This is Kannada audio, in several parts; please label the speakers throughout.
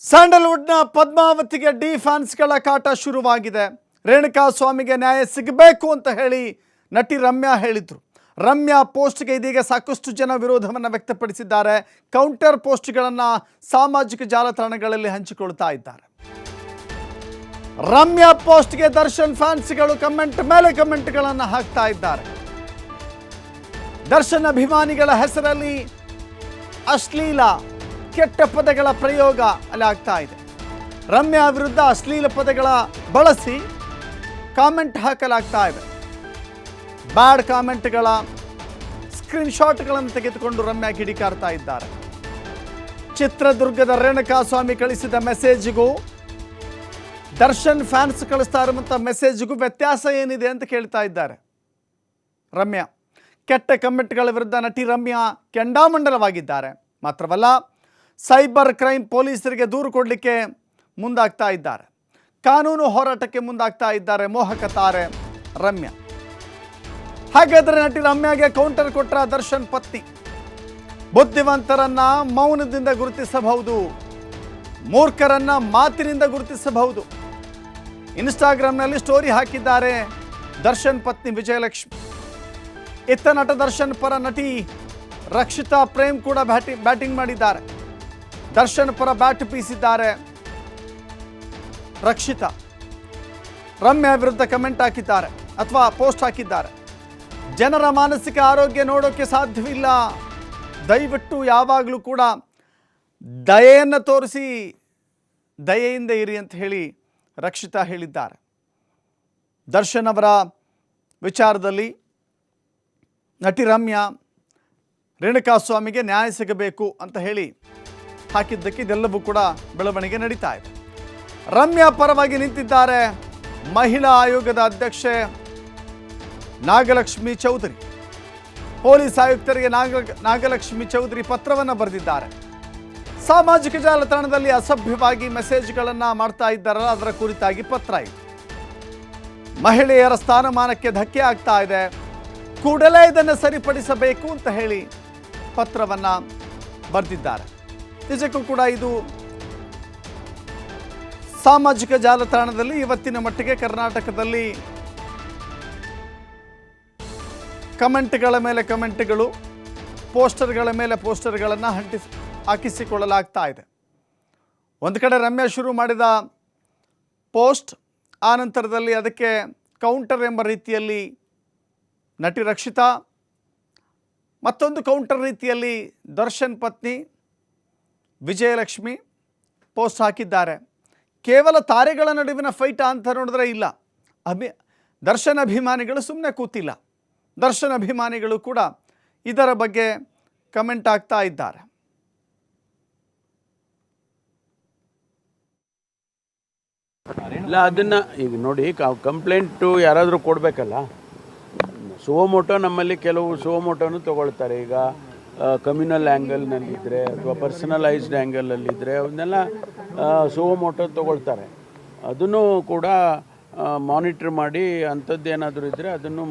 Speaker 1: ಸ್ಯಾಂಡಲ್ವುಡ್ನ ಪದ್ಮಾವತಿಗೆ ಡಿ ಫ್ಯಾನ್ಸ್ಗಳ ಕಾಟ ಶುರುವಾಗಿದೆ. ರೇಣುಕಾ ಸ್ವಾಮಿಗೆ ನ್ಯಾಯ ಸಿಗಬೇಕು ಅಂತ ಹೇಳಿ ನಟಿ ರಮ್ಯಾ ಹೇಳಿದ್ರು. ರಮ್ಯಾ ಪೋಸ್ಟ್ಗೆ ಇದೀಗ ಸಾಕಷ್ಟು ಜನ ವಿರೋಧವನ್ನು ವ್ಯಕ್ತಪಡಿಸಿದ್ದಾರೆ. ಕೌಂಟರ್ ಪೋಸ್ಟ್ಗಳನ್ನು ಸಾಮಾಜಿಕ ಜಾಲತಾಣಗಳಲ್ಲಿ ಹಂಚಿಕೊಳ್ತಾ ಇದ್ದಾರೆ. ರಮ್ಯಾ ಪೋಸ್ಟ್ಗೆ ದರ್ಶನ್ ಫ್ಯಾನ್ಸ್ಗಳು ಕಮೆಂಟ್ ಮೇಲೆ ಕಮೆಂಟ್ಗಳನ್ನು ಹಾಕ್ತಾ ಇದ್ದಾರೆ. ದರ್ಶನ್ ಅಭಿಮಾನಿಗಳ ಹೆಸರಲ್ಲಿ ಅಶ್ಲೀಲ ಕೆಟ್ಟ ಪದಗಳ ಪ್ರಯೋಗ ಅಲ್ಲಿ ಆಗ್ತಾ ಇದೆ. ರಮ್ಯಾ ವಿರುದ್ಧ ಅಶ್ಲೀಲ ಪದಗಳ ಬಳಸಿ ಕಾಮೆಂಟ್ ಹಾಕಲಾಗ್ತಾ ಇದೆ. ಬ್ಯಾಡ್ ಕಾಮೆಂಟ್ಗಳ ಸ್ಕ್ರೀನ್ಶಾಟ್ಗಳನ್ನು ತೆಗೆದುಕೊಂಡು ರಮ್ಯಾ ಕಿಡಿಕಾರ್ತಾ ಇದ್ದಾರೆ. ಚಿತ್ರದುರ್ಗದ ರೇಣುಕಾ ಸ್ವಾಮಿ ಕಳಿಸಿದ ಮೆಸೇಜ್ಗೂ ದರ್ಶನ್ ಫ್ಯಾನ್ಸ್ ಕಳಿಸ್ತಾ ಇರುವಂಥ ಮೆಸೇಜ್ಗೂ ವ್ಯತ್ಯಾಸ ಏನಿದೆ ಅಂತ ಕೇಳ್ತಾ ಇದ್ದಾರೆ ರಮ್ಯಾ. ಕೆಟ್ಟ ಕಮೆಂಟ್ಗಳ ವಿರುದ್ಧ ನಟಿ ರಮ್ಯಾ ಕೆಂಡಾಮಂಡಲವಾಗಿದ್ದಾರೆ. ಮಾತ್ರವಲ್ಲ, ಸೈಬರ್ ಕ್ರೈಮ್ ಪೊಲೀಸರಿಗೆ ದೂರು ಕೊಡಲಿಕ್ಕೆ ಮುಂದಾಗ್ತಾ ಇದ್ದಾರೆ. ಕಾನೂನು ಹೋರಾಟಕ್ಕೆ ಮುಂದಾಗ್ತಾ ಇದ್ದಾರೆ ಮೋಹಕ ತಾರೆ ರಮ್ಯಾ. ಹಾಗಾದರೆ ನಟಿ ರಮ್ಯಾಗೆ ಕೌಂಟರ್ ಕೊಟ್ಟ ದರ್ಶನ್ ಪತ್ನಿ. ಬುದ್ಧಿವಂತರನ್ನ ಮೌನದಿಂದ ಗುರುತಿಸಬಹುದು, ಮೂರ್ಖರನ್ನ ಮಾತಿನಿಂದ ಗುರುತಿಸಬಹುದು. ಇನ್ಸ್ಟಾಗ್ರಾಮ್ನಲ್ಲಿ ಸ್ಟೋರಿ ಹಾಕಿದ್ದಾರೆ ದರ್ಶನ್ ಪತ್ನಿ ವಿಜಯಲಕ್ಷ್ಮಿ. ಇತ್ತ ನಟ ದರ್ಶನ್ ಪರ ನಟಿ ರಕ್ಷಿತಾ ಪ್ರೇಮ್ ಕೂಡ ಬ್ಯಾಟಿಂಗ್ ಮಾಡಿದ್ದಾರೆ. ದರ್ಶನ್ ಪರ ಬ್ಯಾಟ್ ಬೀಸಿದ್ದಾರೆ ರಕ್ಷಿತಾ. ರಮ್ಯಾ ವಿರುದ್ಧ ಕಮೆಂಟ್ ಹಾಕಿದ್ದಾರೆ ಅಥವಾ ಪೋಸ್ಟ್ ಹಾಕಿದ್ದಾರೆ. ಜನರ ಮಾನಸಿಕ ಆರೋಗ್ಯ ನೋಡೋಕ್ಕೆ ಸಾಧ್ಯವಿಲ್ಲ, ದಯವಿಟ್ಟು ಯಾವಾಗಲೂ ಕೂಡ ದಯೆಯನ್ನು ತೋರಿಸಿ ದಯೆಯಿಂದ ಇರಿ ಅಂತ ಹೇಳಿ ರಕ್ಷಿತಾ ಹೇಳಿದ್ದಾರೆ. ದರ್ಶನ್ ಅವರ ವಿಚಾರದಲ್ಲಿ ನಟಿ ರಮ್ಯಾ ರೇಣುಕಾ ಸ್ವಾಮಿಗೆ ನ್ಯಾಯ ಸಿಗಬೇಕು ಅಂತ ಹೇಳಿ ಹಾಕಿದ್ದಕ್ಕೆ ಇದೆಲ್ಲವೂ ಕೂಡ ಬೆಳವಣಿಗೆ ನಡೀತಾ ಇದೆ. ರಮ್ಯಾ ಪರವಾಗಿ ನಿಂತಿದ್ದಾರೆ ಮಹಿಳಾ ಆಯೋಗದ ಅಧ್ಯಕ್ಷೆ ನಾಗಲಕ್ಷ್ಮಿ ಚೌಧರಿ. ಪೊಲೀಸ್ ಆಯುಕ್ತರಿಗೆ ನಾಗಲಕ್ಷ್ಮಿ ಚೌಧರಿ ಪತ್ರವನ್ನು ಬರೆದಿದ್ದಾರೆ. ಸಾಮಾಜಿಕ ಜಾಲತಾಣದಲ್ಲಿ ಅಸಭ್ಯವಾಗಿ ಮೆಸೇಜ್ಗಳನ್ನು ಮಾಡ್ತಾ ಇದ್ದಾರಲ್ಲ, ಅದರ ಕುರಿತಾಗಿ ಪತ್ರ ಇದೆ. ಮಹಿಳೆಯರ ಸ್ಥಾನಮಾನಕ್ಕೆ ಧಕ್ಕೆ ಆಗ್ತಾ ಇದೆ, ಕೂಡಲೇ ಇದನ್ನು ಸರಿಪಡಿಸಬೇಕು ಅಂತ ಹೇಳಿ ಪತ್ರವನ್ನು ಬರೆದಿದ್ದಾರೆ. ನಿಜಕ್ಕೂ ಕೂಡ ಇದು ಸಾಮಾಜಿಕ ಜಾಲತಾಣದಲ್ಲಿ ಇವತ್ತಿನ ಮಟ್ಟಿಗೆ ಕರ್ನಾಟಕದಲ್ಲಿ ಕಮೆಂಟ್ಗಳ ಮೇಲೆ ಕಮೆಂಟ್ಗಳು, ಪೋಸ್ಟರ್ಗಳ ಮೇಲೆ ಪೋಸ್ಟರ್ಗಳನ್ನು ಹಾಕಿಸಿಕೊಳ್ಳಲಾಗ್ತಾ ಇದೆ. ಒಂದು ಕಡೆ ರಮ್ಯಾ ಶುರು ಮಾಡಿದ ಪೋಸ್ಟ್, ಆ ನಂತರದಲ್ಲಿ ಅದಕ್ಕೆ ಕೌಂಟರ್ ಎಂಬ ರೀತಿಯಲ್ಲಿ ನಟಿ ರಕ್ಷಿತಾ, ಮತ್ತೊಂದು ಕೌಂಟರ್ ರೀತಿಯಲ್ಲಿ ದರ್ಶನ್ ಪತ್ನಿ ವಿಜಯಲಕ್ಷ್ಮಿ ಪೋಸ್ಟ್ ಹಾಕಿದ್ದಾರೆ. ಕೇವಲ ತಾರೆಗಳ ನಡುವಿನ ಫೈಟ್ ಅಂತ ನೋಡಿದ್ರೆ ಇಲ್ಲ, ದರ್ಶನ್ ಅಭಿಮಾನಿಗಳು ಸುಮ್ಮನೆ ಕೂತಿಲ್ಲ. ದರ್ಶನ್ ಅಭಿಮಾನಿಗಳು ಕೂಡ ಇದರ ಬಗ್ಗೆ ಕಮೆಂಟ್ ಆಗ್ತಾ ಇದ್ದಾರೆ.
Speaker 2: ಇಲ್ಲ, ಅದನ್ನು ಈಗ ನೋಡಿ, ಕಂಪ್ಲೇಂಟು ಯಾರಾದರೂ ಕೊಡಬೇಕಲ್ಲ. ಸುವೋಮೋಟೋ ನಮ್ಮಲ್ಲಿ ಕೆಲವು ಸುವೋಮೋಟೋನು ತೊಗೊಳ್ತಾರೆ. ಈಗ ಕಮ್ಯುನಲ್ ಆ್ಯಂಗಲ್ನಲ್ಲಿದ್ದರೆ ಅಥವಾ ಪರ್ಸನಲೈಸ್ಡ್ ಆ್ಯಂಗಲಲ್ಲಿದ್ದರೆ ಅವನ್ನೆಲ್ಲ ಸುವೋಮೋಟೋ ತೊಗೊಳ್ತಾರೆ. ಅದನ್ನು ಕೂಡ ಮಾನಿಟ್ರ್ ಮಾಡಿ ಅಂಥದ್ದೇನಾದರೂ ಇದ್ದರೆ ಅದನ್ನು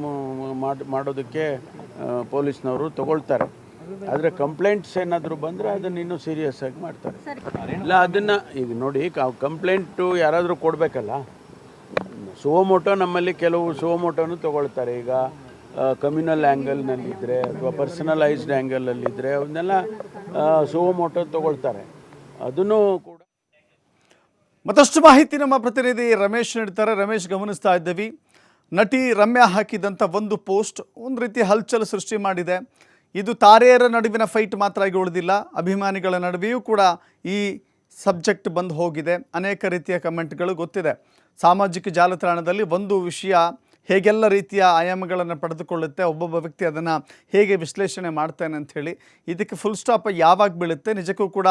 Speaker 2: ಮಾಡೋದಕ್ಕೆ ಪೊಲೀಸ್ನವರು ತೊಗೊಳ್ತಾರೆ. ಆದರೆ ಕಂಪ್ಲೇಂಟ್ಸ್ ಏನಾದರೂ ಬಂದರೆ ಅದನ್ನು ಇನ್ನೂ ಸೀರಿಯಸ್ ಆಗಿ ಮಾಡ್ತಾರೆ. ಇಲ್ಲ, ಅದನ್ನು ಈಗ ನೋಡಿ, ಕಂಪ್ಲೇಂಟು ಯಾರಾದರೂ ಕೊಡಬೇಕಲ್ಲ. ಸುವೋಮೋಟೋ ನಮ್ಮಲ್ಲಿ ಕೆಲವು ಸುವೋಮೋಟೋನು ತೊಗೊಳ್ತಾರೆ. ಈಗ ಕಮ್ಯುನಲ್ ಆ್ಯಂಗಲ್ನಲ್ಲಿದ್ದರೆ ಅಥವಾ ಪರ್ಸನಲೈಸ್ಡ್ ಆ್ಯಂಗಲಲ್ಲಿದ್ದರೆ ಅವನ್ನೆಲ್ಲ ಸುವೋಮೋಟೋ ತೊಗೊಳ್ತಾರೆ. ಅದನ್ನು ಕೂಡ
Speaker 1: ಮತ್ತಷ್ಟು ಮಾಹಿತಿ ನಮ್ಮ ಪ್ರತಿನಿಧಿ ರಮೇಶ್ ನೀಡ್ತಾರೆ. ರಮೇಶ್, ಗಮನಿಸ್ತಾ ಇದ್ದೀವಿ, ನಟಿ ರಮ್ಯಾ ಹಾಕಿದಂಥ ಒಂದು ಪೋಸ್ಟ್ ಒಂದು ರೀತಿ ಹಲ್ಚಲ್ ಸೃಷ್ಟಿ ಮಾಡಿದೆ. ಇದು ತಾರೆಯರ ನಡುವಿನ ಫೈಟ್ ಮಾತ್ರ ಆಗಿ ಉಳಿದಿಲ್ಲ, ಅಭಿಮಾನಿಗಳ ನಡುವೆಯೂ ಕೂಡ ಈ ಸಬ್ಜೆಕ್ಟ್ ಬಂದು ಹೋಗಿದೆ. ಅನೇಕ ರೀತಿಯ ಕಮೆಂಟ್ಗಳು ಗೊತ್ತಿದೆ. ಸಾಮಾಜಿಕ ಜಾಲತಾಣದಲ್ಲಿ ಒಂದು ವಿಷಯ ಹೇಗೆಲ್ಲ ರೀತಿಯ ಆಯಾಮಗಳನ್ನು ಪಡೆದುಕೊಳ್ಳುತ್ತೆ, ಒಬ್ಬೊಬ್ಬ ವ್ಯಕ್ತಿ ಅದನ್ನು ಹೇಗೆ ವಿಶ್ಲೇಷಣೆ ಮಾಡ್ತಾನೆ ಅಂಥೇಳಿ, ಇದಕ್ಕೆ ಫುಲ್ ಸ್ಟಾಪ್ ಯಾವಾಗ ಬೀಳುತ್ತೆ, ನಿಜಕ್ಕೂ ಕೂಡ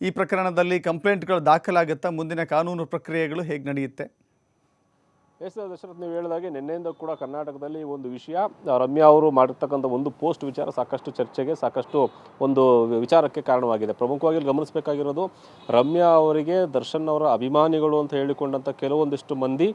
Speaker 1: ಈ ಪ್ರಕರಣದಲ್ಲಿ ಕಂಪ್ಲೇಂಟ್ಗಳು ದಾಖಲಾಗುತ್ತಾ, ಮುಂದಿನ ಕಾನೂನು ಪ್ರಕ್ರಿಯೆಗಳು ಹೇಗೆ ನಡೆಯುತ್ತೆ?
Speaker 3: ಎಸ್ ದಶರಥ್, ನೀವು ಹೇಳಿದಾಗೆ ನಿನ್ನೆಯಿಂದ ಕೂಡ ಕರ್ನಾಟಕದಲ್ಲಿ ಒಂದು ವಿಷಯ, ರಮ್ಯಾ ಅವರು ಮಾಡಿರ್ತಕ್ಕಂಥ ಒಂದು ಪೋಸ್ಟ್ ವಿಚಾರ ಸಾಕಷ್ಟು ಚರ್ಚೆಗೆ, ಸಾಕಷ್ಟು ಒಂದು ವಿಚಾರಕ್ಕೆ ಕಾರಣವಾಗಿದೆ. ಪ್ರಮುಖವಾಗಿ ಗಮನಿಸಬೇಕಾಗಿರೋದು, ರಮ್ಯಾ ಅವರಿಗೆ ದರ್ಶನ್ ಅವರ ಅಭಿಮಾನಿಗಳು ಅಂತ ಹೇಳಿಕೊಂಡಂಥ ಕೆಲವೊಂದಿಷ್ಟು ಮಂದಿ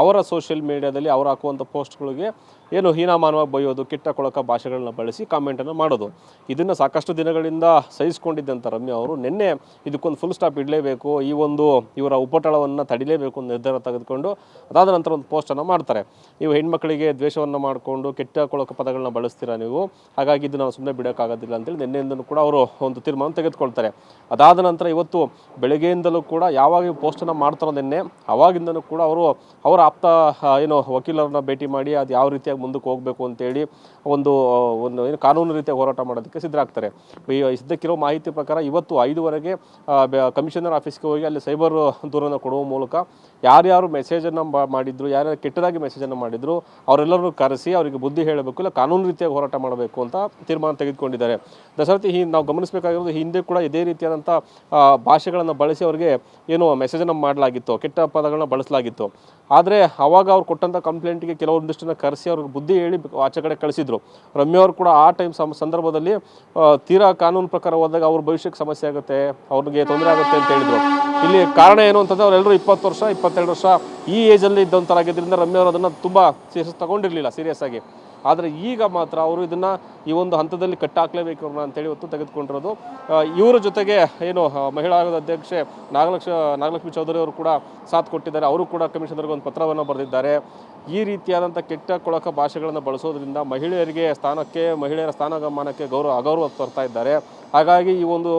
Speaker 3: ಅವರ ಸೋಷಿಯಲ್ ಮೀಡಿಯಾದಲ್ಲಿ ಅವರು ಹಾಕುವಂಥ ಪೋಸ್ಟ್ಗಳಿಗೆ ಏನು ಹೀನಾಮಾನವಾಗಿ ಬೈಯೋದು, ಕಿಟ್ಟ ಕೊಳಕ ಭಾಷೆಗಳನ್ನ ಬಳಸಿ ಕಾಮೆಂಟನ್ನು ಮಾಡೋದು, ಇದನ್ನು ಸಾಕಷ್ಟು ದಿನಗಳಿಂದ ಸಹಿಸಿಕೊಂಡಿದ್ದಂಥ ರಮ್ಯಾ ಅವರು ನಿನ್ನೆ ಇದಕ್ಕೊಂದು ಫುಲ್ ಸ್ಟಾಪ್ ಇಡಲೇಬೇಕು, ಈ ಒಂದು ಇವರ ಉಪಟಳವನ್ನು ತಡಿಲೇಬೇಕು ಅಂತ ನಿರ್ಧಾರ ತೆಗೆದುಕೊಂಡು ಅದಾದ ನಂತರ ಒಂದು ಪೋಸ್ಟನ್ನು ಮಾಡ್ತಾರೆ. ನೀವು ಹೆಣ್ಮಕ್ಳಿಗೆ ದ್ವೇಷವನ್ನು ಮಾಡಿಕೊಂಡು ಕೆಟ್ಟ ಕೊಳಕ ಪದಗಳನ್ನ ಬಳಸ್ತೀರಾ ನೀವು, ಹಾಗಾಗಿ ಇದು ನಾವು ಸುಮ್ಮನೆ ಬಿಡೋಕ್ಕಾಗೋದಿಲ್ಲ ಅಂತೇಳಿ ನಿನ್ನೆಯಿಂದಲೂ ಕೂಡ ಅವರು ಒಂದು ತೀರ್ಮಾನ ತೆಗೆದುಕೊಳ್ತಾರೆ. ಅದಾದ ನಂತರ ಇವತ್ತು ಬೆಳಗ್ಗೆಯಿಂದಲೂ ಕೂಡ ಯಾವಾಗ ಈ ಪೋಸ್ಟನ್ನು ಮಾಡ್ತಾರೋ ನಿನ್ನೆ, ಅವಾಗಿಂದನೂ ಕೂಡ ಅವರು ಅವರ ಆಪ್ತ ಏನು ವಕೀಲರನ್ನ ಭೇಟಿ ಮಾಡಿ ಅದು ಯಾವ ರೀತಿಯಾಗಿ ಮುಂದಕ್ಕೆ ಹೋಗಬೇಕು ಅಂತೇಳಿ ಒಂದು ಏನು ಕಾನೂನು ರೀತಿಯ ಹೋರಾಟ ಮಾಡೋದಕ್ಕೆ ಸಿದ್ಧರಾಗ್ತಾರೆ. ಸದ್ಯಕ್ಕಿರೋ ಮಾಹಿತಿ ಪ್ರಕಾರ ಇವತ್ತು 5:00 ಕಮಿಷನರ್ ಆಫೀಸ್ಗೆ ಹೋಗಿ ಅಲ್ಲಿ ಸೈಬರ್ ದೂರನ್ನು ಕೊಡುವ ಮೂಲಕ ಯಾರ್ಯಾರು ಮೆಸೇಜನ್ನು ಮಾಡಿದ್ರು, ಯಾರ್ಯಾರು ಕೆಟ್ಟದಾಗಿ ಮೆಸೇಜನ್ನು ಮಾಡಿದ್ರು ಅವರೆಲ್ಲರೂ ಕರೆಸಿ ಅವರಿಗೆ ಬುದ್ಧಿ ಹೇಳಬೇಕು, ಇಲ್ಲ ಕಾನೂನು ರೀತಿಯಾಗಿ ಹೋರಾಟ ಮಾಡಬೇಕು ಅಂತ ತೀರ್ಮಾನ ತೆಗೆದುಕೊಂಡಿದ್ದಾರೆ. ದಶರಥಿ, ನಾವು ಗಮನಿಸಬೇಕಾಗಿರೋದು, ಹಿಂದೆ ಕೂಡ ಇದೇ ರೀತಿಯಾದಂಥ ಭಾಷೆಗಳನ್ನು ಬಳಸಿ ಅವರಿಗೆ ಏನು ಮೆಸೇಜನ್ನು ಮಾಡಲಾಗಿತ್ತು, ಕೆಟ್ಟ ಪದಗಳನ್ನ ಬಳಸಲಾಗಿತ್ತು. ಆದರೆ ಅವಾಗ ಅವ್ರು ಕೊಟ್ಟಂಥ ಕಂಪ್ಲೇಂಟ್ಗೆ ಕೆಲವೊಂದಿಷ್ಟನ್ನು ಕರೆಸಿ ಅವ್ರಿಗೆ ಬುದ್ಧಿ ಹೇಳಿ ಆಚೆ ಕಡೆ ಕಳಿಸಿದ್ರು. ರಮ್ಯಾ ಅವರು ಕೂಡ ಆ ಟೈಮ್ ಸಂದರ್ಭದಲ್ಲಿ ತೀರಾ ಕಾನೂನು ಪ್ರಕಾರ ಹೋದಾಗ ಅವ್ರ ಭವಿಷ್ಯಕ್ಕೆ ಸಮಸ್ಯೆ ಆಗುತ್ತೆ, ಅವ್ರಿಗೆ ತೊಂದರೆ ಆಗುತ್ತೆ ಅಂತ ಹೇಳಿದ್ರು. ಇಲ್ಲಿ ಕಾರಣ ಏನು ಅಂತಂದರೆ ಅವರೆಲ್ಲರೂ 20 ವರ್ಷ 22 ವರ್ಷ ಈ ಏಜಲ್ಲಿ ಇದ್ದಂಥರಾಗಿದ್ದರಿಂದ ರಮ್ಯಾ ಅವರು ಅದನ್ನು ತುಂಬ ತಗೊಂಡಿರಲಿಲ್ಲ ಸೀರಿಯಸ್ ಆಗಿ. ಆದರೆ ಈಗ ಮಾತ್ರ ಅವರು ಇದನ್ನು ಈ ಒಂದು ಹಂತದಲ್ಲಿ ಕಟ್ಟಾಕಲೇಬೇಕು ಅವ್ರನ್ನ ಅಂತೇಳಿ ಹೊತ್ತು ತೆಗೆದುಕೊಂಡಿರೋದು. ಇವರ ಜೊತೆಗೆ ಏನು ಮಹಿಳಾ ಆಯೋಗದ ಅಧ್ಯಕ್ಷೆ ನಾಗಲಕ್ಷ್ಮಿ ಚೌಧರಿ ಅವರು ಕೂಡ ಸಾಥ್ ಕೊಟ್ಟಿದ್ದಾರೆ. ಅವರು ಕೂಡ ಕಮಿಷನರ್ಗೆ ಒಂದು ಪತ್ರವನ್ನು ಬರೆದಿದ್ದಾರೆ. ಈ ರೀತಿಯಾದಂಥ ಕೆಟ್ಟ ಕೊಳಕ ಭಾಷೆಗಳನ್ನು ಬಳಸೋದ್ರಿಂದ ಮಹಿಳೆಯರಿಗೆ ಮಹಿಳೆಯರ ಸ್ಥಾನಮಾನಕ್ಕೆ ಅಗೌರವ ತರ್ತಾ ಇದ್ದಾರೆ. ಹಾಗಾಗಿ ಈ ಒಂದು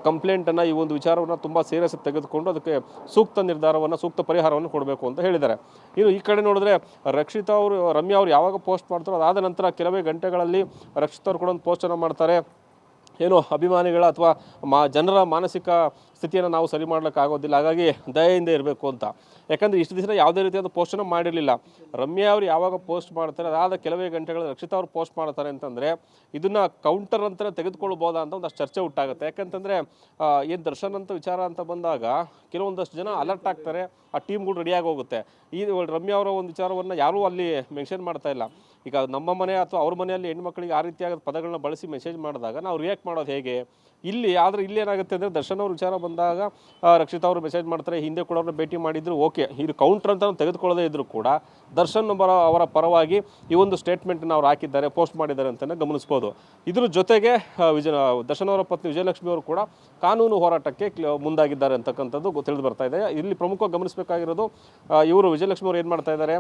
Speaker 3: ಕಂಪ್ಲೇಂಟನ್ನು, ಈ ಒಂದು ವಿಚಾರವನ್ನು ತುಂಬ ಸೀರಿಯಸ್ ತೆಗೆದುಕೊಂಡು ಅದಕ್ಕೆ ಸೂಕ್ತ ನಿರ್ಧಾರವನ್ನು, ಸೂಕ್ತ ಪರಿಹಾರವನ್ನು ಕೊಡಬೇಕು ಅಂತ ಹೇಳಿದ್ದಾರೆ. ಇನ್ನು ಈ ಕಡೆ ನೋಡಿದ್ರೆ ರಮ್ಯಾ ಅವರು ಯಾವಾಗ ಪೋಸ್ಟ್ ಮಾಡ್ತಾರೋ ಅದಾದ ನಂತರ ಕೆಲವೇ ಗಂಟೆಗಳಲ್ಲಿ ರಕ್ಷಿತಾ ಅವರು ಕೂಡ ಒಂದು ಪೋಸ್ಟನ್ನು ಮಾಡ್ತಾರೆ. ಏನು ಅಭಿಮಾನಿಗಳ ಅಥವಾ ಜನರ ಮಾನಸಿಕ ಸ್ಥಿತಿಯನ್ನು ನಾವು ಸರಿ ಮಾಡಲಿಕ್ಕಾಗೋದಿಲ್ಲ, ಹಾಗಾಗಿ ದಯೆಯಿಂದ ಇರಬೇಕು ಅಂತ. ಯಾಕಂದರೆ ಇಷ್ಟು ದಿವಸ ಯಾವುದೇ ರೀತಿಯಾದ ಪೋಸ್ಟನ್ನು ಮಾಡಿರಲಿಲ್ಲ. ರಮ್ಯಾ ಅವರು ಯಾವಾಗ ಪೋಸ್ಟ್ ಮಾಡ್ತಾರೆ ಅದಾದ ಕೆಲವೇ ಗಂಟೆಗಳು ರಕ್ಷಿತಾ ಅವರು ಪೋಸ್ಟ್ ಮಾಡ್ತಾರೆ ಅಂತಂದರೆ ಇದನ್ನು ಕೌಂಟರ್ ಅಂತ ತೆಗೆದುಕೊಳ್ಬೋದಾ ಅಂತ ಒಂದಷ್ಟು ಚರ್ಚೆ ಉಂಟಾಗುತ್ತೆ. ಯಾಕಂತಂದರೆ ಏನು ದರ್ಶನ್ ಅಂತ ವಿಚಾರ ಅಂತ ಬಂದಾಗ ಕೆಲವೊಂದಷ್ಟು ಜನ ಅಲರ್ಟ್ ಆಗ್ತಾರೆ, ಆ ಟೀಮ್ಗಳು ರೆಡಿಯಾಗಿ ಹೋಗುತ್ತೆ. ಈ ರಮ್ಯಾ ಅವರ ಒಂದು ವಿಚಾರವನ್ನು ಯಾರೂ ಅಲ್ಲಿ ಮೆನ್ಷನ್ ಮಾಡ್ತಾ ಇಲ್ಲ. ಈಗ ನಮ್ಮ ಮನೆ ಅಥವಾ ಅವ್ರ ಮನೆಯಲ್ಲಿ ಹೆಣ್ಮಕ್ಳಿಗೆ ಆ ರೀತಿಯಾದ ಪದಗಳನ್ನ ಬಳಸಿ ಮೆಸೇಜ್ ಮಾಡಿದಾಗ ನಾವು ರಿಯಾಕ್ಟ್ ಮಾಡೋದು ಹೇಗೆ? ಇಲ್ಲಿ ಏನಾಗುತ್ತೆ ಅಂದರೆ ದರ್ಶನ್ ಅವ್ರ ವಿಚಾರ ಬಂದಾಗ ರಕ್ಷಿತಾ ಅವರು ಮೆಸೇಜ್ ಮಾಡ್ತಾರೆ, ಹಿಂದೆ ಕೂಡ ಅವ್ರನ್ನ ಭೇಟಿ ಮಾಡಿದ್ರು, ಓಕೆ, ಇದು ಕೌಂಟರ್ ಅಂತ ತೆಗೆದುಕೊಳ್ಳದೇ ಇದ್ದರೂ ಕೂಡ ದರ್ಶನ್ ಅವರ ಪರವಾಗಿ ಈ ಒಂದು ಸ್ಟೇಟ್ಮೆಂಟನ್ನು ಅವ್ರು ಹಾಕಿದ್ದಾರೆ, ಪೋಸ್ಟ್ ಮಾಡಿದ್ದಾರೆ ಅಂತಲೇ ಗಮನಿಸ್ಬೋದು. ಇದ್ರ ಜೊತೆಗೆ ದರ್ಶನ್ ಅವರ ಪತ್ನಿ ವಿಜಯಲಕ್ಷ್ಮಿ ಅವರು ಕೂಡ ಕಾನೂನು ಹೋರಾಟಕ್ಕೆ ಮುಂದಾಗಿದ್ದಾರೆ ಅಂತಕ್ಕಂಥದ್ದು ತಿಳಿದು ಬರ್ತಾ ಇದೆ. ಇಲ್ಲಿ ಪ್ರಮುಖವಾಗಿ ಗಮನಿಸಬೇಕಾಗಿರೋದು, ಇವರು ವಿಜಯಲಕ್ಷ್ಮಿ ಅವರು ಏನು ಮಾಡ್ತಾ ಇದ್ದಾರೆ,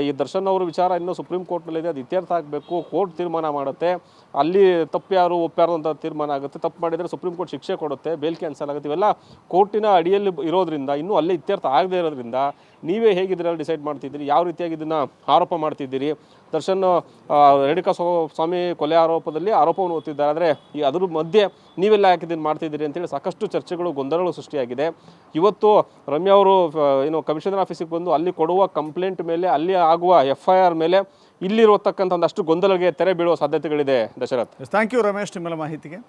Speaker 3: ಈ ದರ್ಶನ್ ಅವರ ವಿಚಾರ ಇನ್ನೂ ಸುಪ್ರೀಂ ಕೋರ್ಟ್ನಲ್ಲಿದೆ, ಅದು ಇತ್ಯರ್ಥ ಆಗಬೇಕು, ಕೋರ್ಟ್ ತೀರ್ಮಾನ ಮಾಡುತ್ತೆ, ಅಲ್ಲಿ ತಪ್ಪು ಯಾರು ಒಪ್ಪ್ಯಾರು ಅಂತ ತೀರ್ಮಾನ ಆಗುತ್ತೆ, ತಪ್ಪು ಮಾಡಿದರೆ ಸುಪ್ರೀಂ ಕೋರ್ಟ್ ಶಿಕ್ಷೆ ಕೊಡುತ್ತೆ, ಬೇಲ್ ಕ್ಯಾನ್ಸಲ್ ಆಗುತ್ತೆ. ಇವೆಲ್ಲ ಕೋರ್ಟಿನ ಅಡಿಯಲ್ಲಿ ಇರೋದ್ರಿಂದ, ಇನ್ನೂ ಅಲ್ಲೇ ಇತ್ಯರ್ಥ ಆಗದೇ ಇರೋದ್ರಿಂದ ನೀವೇ ಹೇಗಿದ್ದೀರಲ್ಲಿ ಡಿಸೈಡ್ ಮಾಡ್ತಿದ್ದೀರಿ, ಯಾವ ರೀತಿಯಾಗಿ ಇದನ್ನು ಆರೋಪ ಮಾಡ್ತಿದ್ದೀರಿ. ದರ್ಶನ್ ರೇಣುಕಾ ಸ್ವಾಮಿ ಕೊಲೆ ಆರೋಪದಲ್ಲಿ ಆರೋಪವನ್ನು ಹೊತ್ತಿದ್ದಾರೆ, ಆದರೆ ಅದ್ರ ಮಧ್ಯೆ ನೀವೆಲ್ಲ ಯಾಕೆ ಇದನ್ನು ಮಾಡ್ತಿದ್ದೀರಿ ಅಂತೇಳಿ ಸಾಕಷ್ಟು ಚರ್ಚೆಗಳು, ಗೊಂದಲಗಳು ಸೃಷ್ಟಿಯಾಗಿದೆ. ಇವತ್ತು ರಮ್ಯಾ ಅವರು ಏನು ಕಮಿಷನರ್ ಆಫೀಸಿಗೆ ಬಂದು ಅಲ್ಲಿ ಕೊಡುವ ಕಂಪ್ಲೇಂಟ್ ಮೇಲೆ, ಅಲ್ಲಿ ಆಗುವ FIR ಮೇಲೆ ಇಲ್ಲಿರತಕ್ಕಂಥ ಒಂದಷ್ಟು ಗೊಂದಲಕ್ಕೆ ತೆರೆ ಬೀಳುವ ಸಾಧ್ಯತೆಗಳಿದೆ. ದಶರಥ್,
Speaker 1: ಥ್ಯಾಂಕ್ ಯು ರಮೇಶ್, ನಿಮ್ಮೆಲ್ಲ ಮಾಹಿತಿಗೆ.